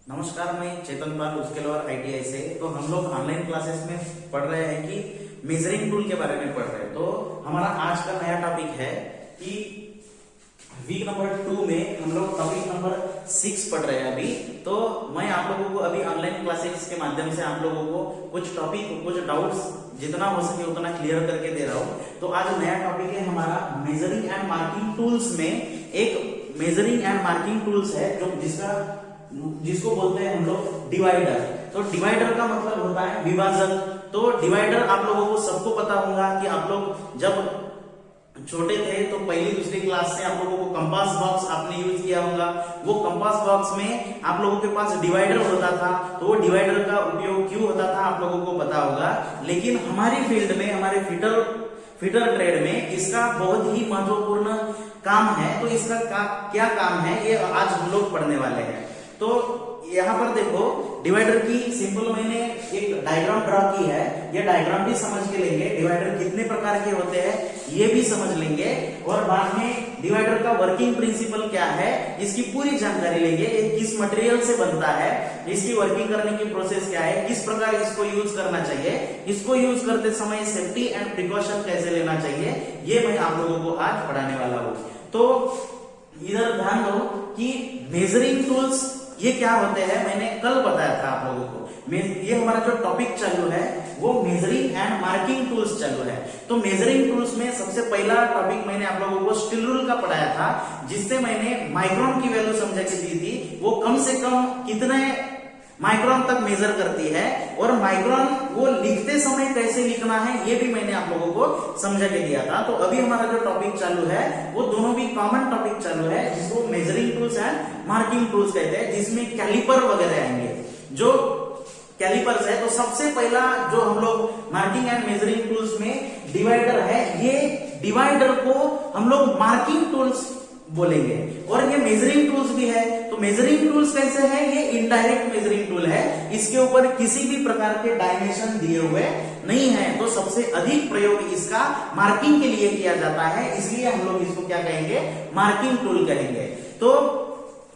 नमस्कार, मैं चेतन पाल उसके और ITI से। तो हम लोग ऑनलाइन क्लासेस में पढ़ रहे हैं कि मेजरिंग टूल के बारे में पढ़ रहे हैं। तो हमारा आज का नया टॉपिक है कि वीक नंबर 2 में हम लोग टॉपिक नंबर 6 पढ़ रहे हैं अभी। तो मैं आप लोगों को अभी ऑनलाइन क्लासेस के माध्यम से आप लोगों को कुछ टॉपिक, कुछ डाउट्स जितना हो सके उतना क्लियर करके दे रहा हूँ। तो आज नया टॉपिक है हमारा मेजरिंग एंड मार्किंग टूल्स में। एक मेजरिंग एंड मार्किंग टूल्स है जिसको बोलते हैं हम लोग डिवाइडर। तो डिवाइडर का मतलब होता है विभाजक। तो डिवाइडर आप लोगों को सबको पता होगा कि आप लोग जब छोटे थे तो पहली दूसरी क्लास से आप लोगों को कंपास बॉक्स आपने यूज किया होगा। वो कंपास बॉक्स में आप लोगों के पास डिवाइडर होता था। तो वो डिवाइडर का उपयोग क्यों होता था आप लोगों को पता होगा। लेकिन हमारी फील्ड में, हमारे फिटर ट्रेड में इसका बहुत ही महत्वपूर्ण काम है। तो इसका क्या काम है ये आज हम लोग पढ़ने वाले हैं। तो यहाँ पर देखो, डिवाइडर की सिंपल मैंने एक डायग्राम ड्रॉ की है। ये डायग्राम भी समझ के लेंगे, डिवाइडर कितने प्रकार के होते हैं ये भी समझ लेंगे, और बाद में डिवाइडर का वर्किंग प्रिंसिपल क्या है इसकी पूरी जानकारी लेंगे। ये किस मटेरियल से बनता है, इसकी वर्किंग करने की प्रोसेस क्या है, किस प्रकार इसको यूज करना चाहिए, इसको यूज करते समय सेफ्टी एंड प्रिकॉशन कैसे लेना चाहिए, ये मैं आप लोगों को आज पढ़ाने वाला हूँ। तो इधर ध्यान दो कि मेजरिंग टूल्स ये क्या होते हैं, मैंने कल बताया था आप लोगों को। ये हमारा जो टॉपिक चालू है वो मेजरिंग एंड मार्किंग टूल्स चालू है। तो मेजरिंग टूल्स में सबसे पहला टॉपिक मैंने आप लोगों को स्टील रूल का पढ़ाया था, जिससे मैंने माइक्रोन की वैल्यू समझा के दी थी। वो कम से कम कितने माइक्रोन तक मेजर करती है, और माइक्रोन वो लिखते समय कैसे लिखना है ये भी मैंने आप लोगों को समझा के दिया था। तो अभी हमारा जो टॉपिक चालू है वो दोनों भी कॉमन टॉपिक चालू है, जिसको measuring tools and marking tools कहते हैं, जिसमें कैलिपर वगैरह आएंगे। जो कैलिपर्स है, तो सबसे पहला जो हम लोग मार्किंग एंड मेजरिंग टूल्स में डिवाइडर है, ये डिवाइडर को हम लोग मार्किंग टूल्स बोलेंगे। और ये मेजरिंग टूल्स भी है। तो मेजरिंग टूल्स कैसे है, ये इनडायरेक्ट मेजरिंग टूल है। इसके ऊपर किसी भी प्रकार के डायमेंशन दिए हुए नहीं है। तो सबसे अधिक प्रयोग इसका मार्किंग के लिए किया जाता है, इसलिए हम लोग इसको क्या कहेंगे, मार्किंग टूल कहेंगे। तो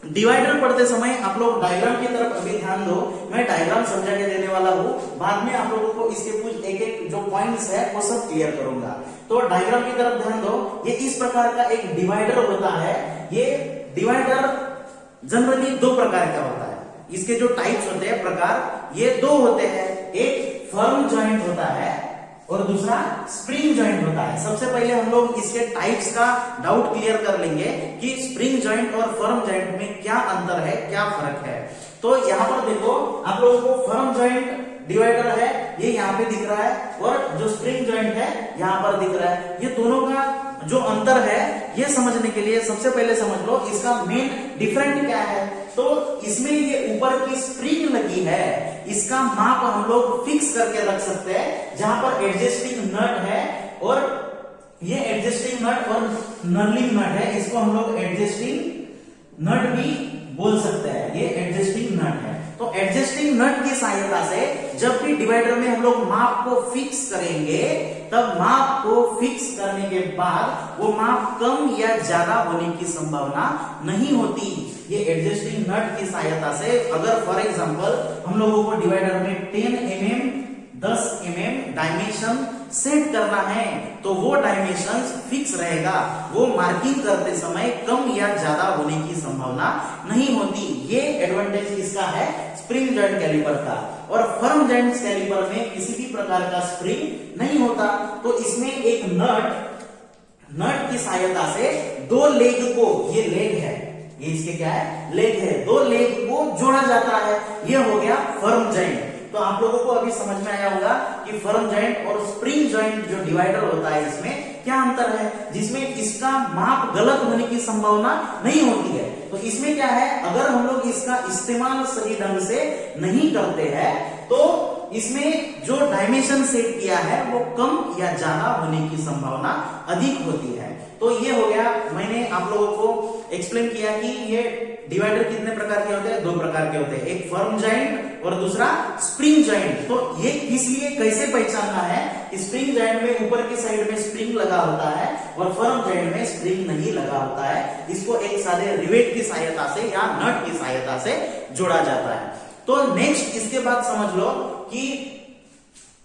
डिवाइडर पढ़ते समय आप लोग डायग्राम की तरफ अभी ध्यान दो। मैं डायग्राम समझा के देने वाला हूँ, बाद में आप लोगों को इसके कुछ एक जो पॉइंट्स है वो सब क्लियर करूंगा। तो डायग्राम की तरफ ध्यान दो। ये इस प्रकार का एक डिवाइडर होता है। ये डिवाइडर जनरली दो प्रकार का होता है। इसके जो टाइप्स होते हैं, प्रकार, ये दो होते हैं। एक फर्म जॉइंट होता है और दूसरा स्प्रिंग जॉइंट होता है। सबसे पहले हम लोग इसके टाइप्स का डाउट क्लियर कर लेंगे कि स्प्रिंग जॉइंट और फर्म जॉइंट में क्या अंतर है, क्या फर्क है। तो यहाँ पर देखो, आप लोगों को फर्म जॉइंट डिवाइडर है ये यहाँ पे दिख रहा है, और जो स्प्रिंग जॉइंट है यहाँ पर दिख रहा है। ये दोनों का जो अंतर है ये समझने के लिए सबसे पहले समझ लो इसका मेन डिफरेंट क्या है। तो इसमें ये ऊपर की स्प्रिंग लगी है, इसका माप हम लोग फिक्स करके रख सकते हैं, जहां पर एडजस्टिंग नट है, और ये एडजस्टिंग नट और नर्लिंग नट है, इसको हम लोग एडजस्टिंग नट भी बोल सकते हैं। ये एडजस्टिंग नट है। तो एडजस्टिंग नट की सहायता से जब भी डिवाइडर में हम लोग माप को फिक्स करेंगे, तब माप को फिक्स करने के बाद वो माप कम या ज्यादा होने की संभावना नहीं होती। ये एडजस्टिंग नट की सहायता से, अगर फॉर एग्जांपल हम लोगों को डिवाइडर में 10 mm 10 mm डायमेंशन सेट करना है, तो वो डायमेंशन फिक्स रहेगा। वो मार्किंग करते समय कम या ज्यादा होने की संभावना नहीं होती। ये एडवांटेज इसका है स्प्रिंग जॉइंट कैलिपर का। और फर्म जॉइंट कैलिपर में किसी भी प्रकार का स्प्रिंग नहीं होता। तो इसमें एक नट की सहायता से दो लेग को, ये लेग है, ये इसके क्या है, लेग है, दो लेग को जोड़ा जाता है। ये हो गया फर्म जॉइंट। तो आप लोगों को अभी समझ में आया होगा कि फर्म जॉइंट और स्प्रिंग जॉइंट जो डिवाइडर होता है इसमें क्या अंतर है, जिसमें इसका माप गलत होने की संभावना नहीं होती है। तो इसमें क्या है, अगर हम लोग इसका इस्तेमाल सही ढंग से नहीं करते हैं तो इसमें जो डायमेंशन सेट किया है वो कम या ज्यादा होने की संभावना अधिक होती है। तो ये हो गया, मैंने आप लोगों को एक्सप्लेन किया कि ये डिवाइडर कितने प्रकार के होते हैं, दो प्रकार के होते हैं, एक फर्म जॉइंट और दूसरा स्प्रिंग जॉइंट। तो ये किस लिए कैसे पहचानना है? स्प्रिंग जॉइंट में ऊपर की साइड में स्प्रिंग लगा होता है और फर्म जॉइंट में स्प्रिंग नहीं लगा होता है। इसको एक सादे रिवेट की सहायता से या नट की सहायता से जोड़ा जाता है। तो नेक्स्ट इसके बाद समझ लो कि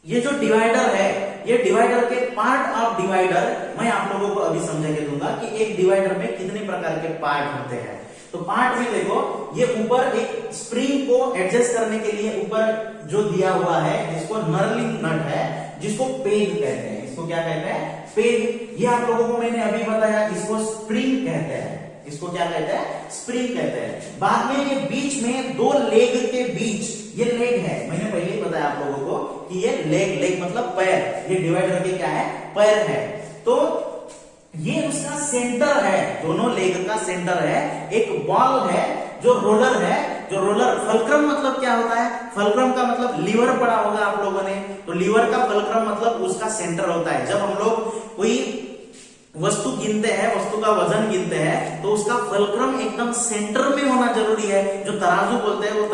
ये जो डिवाइडर है, ये डिवाइडर के पार्ट ऑफ डिवाइडर मैं आप लोगों को अभी समझा के दूंगा कि एक डिवाइडर में कितने प्रकार के पार्ट होते हैं। तो पार्ट में देखो, ये ऊपर एक स्प्रिंग को एडजस्ट करने के लिए ऊपर जो दिया हुआ है जिसको नर्लिंग नट है, जिसको पेग कहते हैं। इसको क्या कहते हैं? पेग। ये आप लोगों को मैंने अभी बताया, इसको स्प्रिंग कहते हैं। इसको क्या कहते हैं? स्प्रिंग कहते हैं। बाद में ये बीच में दो लेग के बीच, ये लेग है, मैंने पहले ही बताया आप लोगों को कि ये लेग मतलब पैर, ये डिवाइडर के क्या है? पैर है। तो ये उसका सेंटर है, दोनों लेग का सेंटर है। एक बॉल है जो रोलर है, जो रोलर फलक्रम मतलब क्या होता है? फलक्रम का मतलब लीवर पड़ा होगा आप लोगों ने, तो लीवर का फलक्रम मतलब उसका सेंटर होता है। जब हम लोग कोई वस्तु गिनते हैं, वस्तु का वजन गिनते हैं, तो उसका फलक्रम एकदम सेंटर में होना जरूरी है। जो तराजू बोलते हैं, वो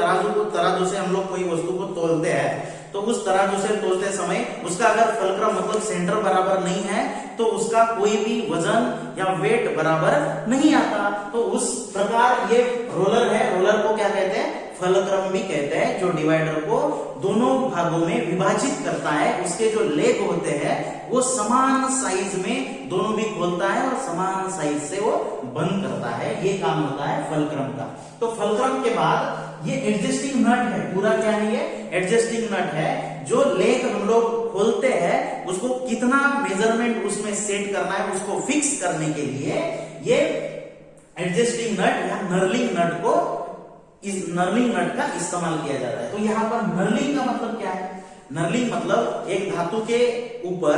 तराजू से हम लोग कोई वस्तु को तोलते हैं, तो उस तराजू से तोलते समय उसका अगर फलक्रम मतलब सेंटर बराबर नहीं है तो उसका कोई भी वजन या वेट बराबर नहीं आता। तो उस प्रकार ये रोलर है, रोलर को क्या कहते हैं? फलक्रम भी कहते हैं, जो डिवाइडर को दोनों भागों में विभाजित करता है। उसके जो लेग होते हैं वो समान साइज में दोनों भी खोलता है और समान साइज से वो बंद करता है। ये काम होता है फलक्रम का। तो फलक्रम के बाद ये एडजस्टिंग नट है, पूरा क्या है? ये एडजस्टिंग नट है। जो लेग हम लोग खोलते हैं उसको कितना मेजरमेंट उसमें सेट करना है, उसको फिक्स करने के लिए ये एडजस्टिंग नट या नर्लिंग नट को, इस नर्लिंग नट का इस्तेमाल किया जाता है। तो यहां पर नर्लिंग का मतलब क्या है? नर्लिंग मतलब एक धातु के ऊपर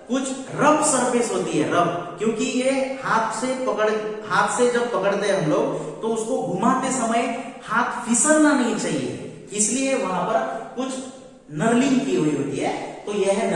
कुछ रफ सरफेस होती है, रफ, क्योंकि ये हाथ से जब पकड़ते हैं हम लोग तो उसको घुमाते समय हाथ फिसलना नहीं चाहिए, इसलिए वहां पर कुछ नर्लिंग की हुई होती है। तो यह है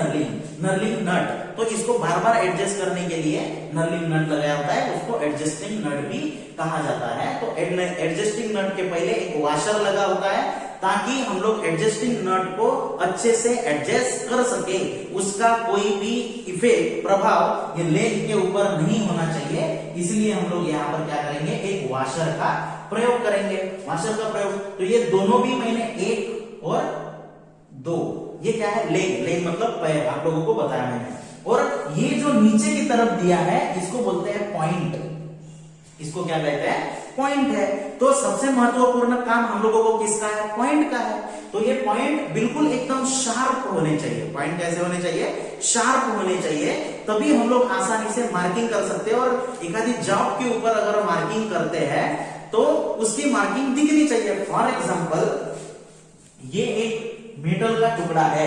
नर्लिंग नट। तो इसको बार बार एडजस्ट करने के लिए नर्लिंग नट लगाया होता है, उसको एडजस्टिंग नट भी कहा जाता है। तो एडजस्टिंग नट के पहले एक वॉशर लगा होता है ताकि हम लोग एडजस्टिंग नट को अच्छे से एडजस्ट कर सके। उसका कोई भी इफेक्ट, प्रभाव ये लेग के ऊपर नहीं होना चाहिए, इसलिए हम लोग यहाँ पर क्या करेंगे? एक वॉशर का प्रयोग करेंगे। वॉशर का प्रयोग, तो ये दोनों भी मैंने एक और दो, ये क्या है? लेग मतलब पैर, आप लोगों को बताया मैंने। और ये जो नीचे की तरफ दिया है इसको बोलते हैं पॉइंट। इसको क्या कहते हैं? पॉइंट है। तो सबसे महत्वपूर्ण काम हम लोगों को किसका है? पॉइंट का है। तो ये पॉइंट बिल्कुल एकदम शार्प होने चाहिए। पॉइंट कैसे होने चाहिए? शार्प होने चाहिए, तभी हम लोग आसानी से मार्किंग कर सकते हैं। और एक आधी जॉब के ऊपर अगर मार्किंग करते हैं तो उसकी मार्किंग दिखनी चाहिए। फॉर एग्जाम्पल, ये एक मेटल का टुकड़ा है,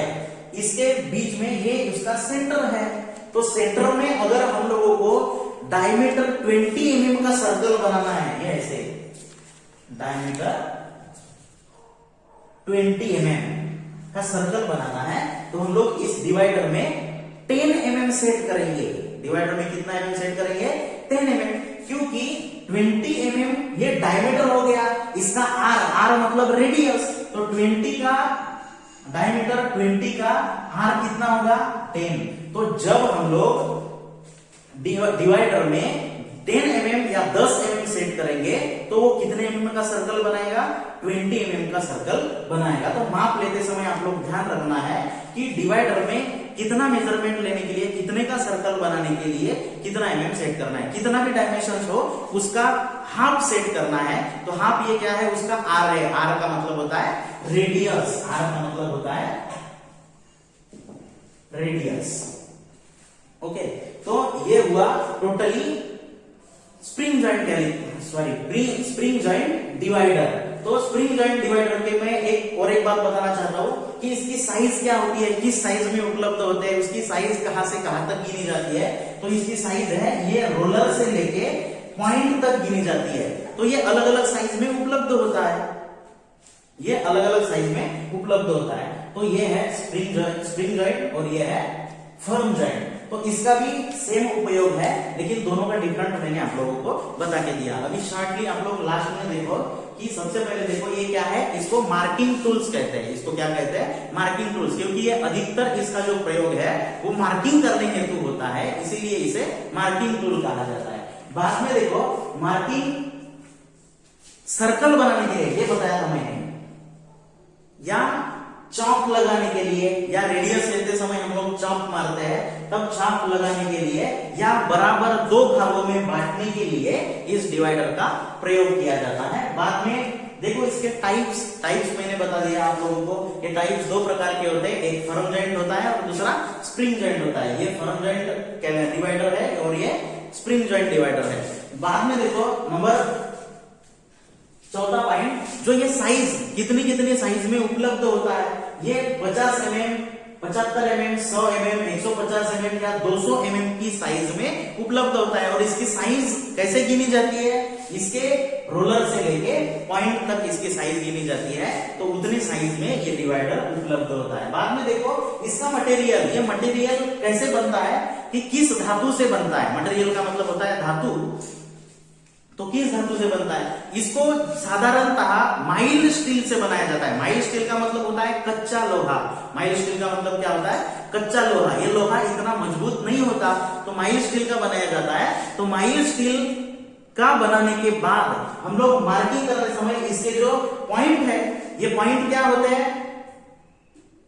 इसके बीच में ये इसका सेंटर है। तो सेंटर में अगर हम लोगों को डायमीटर 20 mm का सर्कल बनाना है, ये ऐसे डायमीटर 20 mm का सर्कल बनाना है, तो हम लोग इस डिवाइडर में 10 mm सेट करेंगे। डिवाइडर में कितना mm सेट करेंगे? 10 mm, क्योंकि 20 mm ये डायमीटर हो गया, इसका r मतलब रेडियस। तो 20 का डायमीटर, 20 का r कितना होगा? 10। तो जब हम लोग डिवाइडर में 10 mm या 10 mm सेट करेंगे तो वो कितने mm का सर्कल बनाएगा? 20 mm का सर्कल बनाएगा। तो माप लेते समय आप लोग ध्यान रखना है कि डिवाइडर में कितना मेजरमेंट लेने के लिए, कितने का सर्कल बनाने के लिए कितना mm सेट करना है। कितना भी डायमेंशन हो उसका हाफ सेट करना है। तो हाफ ये क्या है? उसका r है। r का मतलब होता है रेडियस। r का मतलब होता है रेडियस। ओके, तो ये हुआ टोटली स्प्रिंग जॉइंट डिवाइडर। तो स्प्रिंग जॉइंट डिवाइडर के मैं एक बात बताना चाहता हूं कि इसकी साइज क्या होती है, किस साइज में उपलब्ध होते हैं, उसकी साइज कहां से कहां तक गिनी जाती है। तो इसकी साइज है, ये रोलर से लेके पॉइंट तक गिनी जाती है। तो ये अलग अलग साइज में उपलब्ध होता है, ये अलग अलग साइज में उपलब्ध होता है। तो ये है स्प्रिंग जॉइंट और ये है फर्म जॉइंट। तो इसका भी सेम उपयोग है, लेकिन दोनों का डिफरेंट मैंने आप लोगों को बता के दिया। अभी शॉर्टली आप लोग लास्ट में देखो कि सबसे पहले देखो ये क्या है, इसको मार्किंग टूल्स कहते हैं। इसको क्या कहते हैं, मार्किंग टूल्स, क्योंकि ये अधिकतर इसका जो प्रयोग है वो मार्किंग करने हेतु होता है, इसीलिए इसे मार्किंग टूल कहा जाता है। बाद में देखो मार्किंग सर्कल बनाने के लिए, ये बताया था मैंने, या चौक लगाने के लिए, या रेडियस लेते समय हम लोग चौक मारते हैं तब चौक लगाने के लिए, या बराबर दो भागों में बांटने के लिए इस डिवाइडर का प्रयोग किया जाता है। बाद में देखो इसके टाइप्स मैंने बता दिया आप लोगों को। ये टाइप्स दो प्रकार के होते हैं, एक फर्म जॉइंट होता है और दूसरा स्प्रिंग जॉइंट होता है। ये फर्म जॉइंट डिवाइडर है और ये स्प्रिंग जॉइंट डिवाइडर है। बाद में देखो नंबर चौथा पॉइंट, जो ये साइज कितनी साइज में उपलब्ध होता है, ये 50 mm, 75 mm, 100 mm, 150 mm या 200 mm की साइज में उपलब्ध होता है। और इसकी साइज कैसे गिनी जाती है, इसके रोलर से लेके पॉइंट तक इसकी साइज गिनी जाती है, तो उतने साइज में ये डिवाइडर उपलब्ध होता है। बाद में देखो इसका मटेरियल, ये मटेरियल कैसे बनता है कि किस धातु से बनता है। मटेरियल का मतलब होता है धातु, तो किस धातु से बनता है, इसको साधारणतः माइल्ड स्टील से बनाया जाता है। माइल्ड स्टील का मतलब होता है कच्चा लोहा। माइल्ड स्टील का मतलब क्या होता है, कच्चा लोहा। ये लोहा इतना मजबूत नहीं होता, तो माइल्ड स्टील का बनाया जाता है। तो माइल्ड स्टील का बनाने के बाद हम लोग मार्किंग करते समय इसके जो पॉइंट है, ये पॉइंट क्या होते हैं,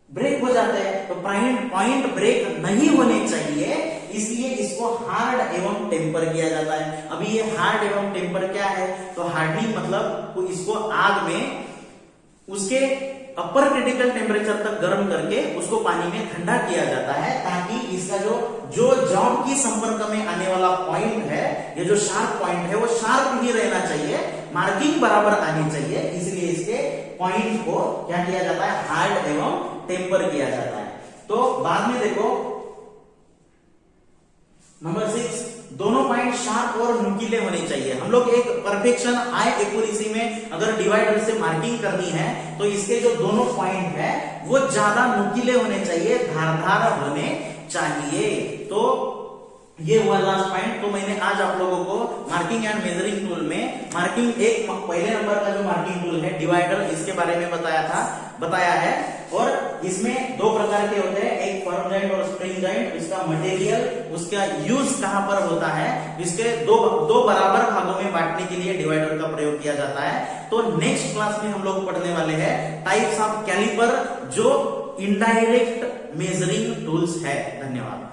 ब्रेक हो जाते हैं। तो पॉइंट ब्रेक नहीं होने चाहिए, इसलिए इसको हार्ड एवं टेम्पर किया जाता है। अभी ये हार्ड एवं टेम्पर क्या है, तो हार्डनिंग मतलब इसको आग में उसके अपर क्रिटिकल टेम्परेचर तक गर्म करके उसको पानी में ठंडा किया जाता है, ताकि इसका जो जॉब की संपर्क में आने वाला पॉइंट है, ये जो शार्प पॉइंट है वो शार्प ही रहना चाहिए, मार्किंग बराबर आनी चाहिए। इसलिए इसके पॉइंट को क्या किया जाता है, हार्ड एवं टेम्पर किया जाता है। तो बाद में देखो नंबर 6, दोनों पॉइंट शार्प और नुकीले होने चाहिए। हम लोग एक परफेक्शन आई एक्यूरेसी में अगर डिवाइडर से मार्किंग करनी है, तो इसके जो दोनों पॉइंट है वो ज्यादा नुकीले होने चाहिए, धारदार होने चाहिए। तो ये हुआ लास्ट पॉइंट। तो मैंने आज आप लोगों को मार्किंग एंड मेजरिंग टूल में मार्किंग एक पहले नंबर का जो मार्किंग टूल है डिवाइडर, इसके बारे में बताया है। और इसमें दो प्रकार के होते हैं, एक फर्म जॉइंट और स्प्रिंग जॉइंट। इसका मटेरियल, उसका यूज कहां पर होता है, इसके दो बराबर भागों में बांटने के लिए डिवाइडर का प्रयोग किया जाता है। तो नेक्स्ट क्लास में हम लोग पढ़ने वाले हैं टाइप्स ऑफ कैलिपर, जो इनडायरेक्ट मेजरिंग टूल्स है। धन्यवाद।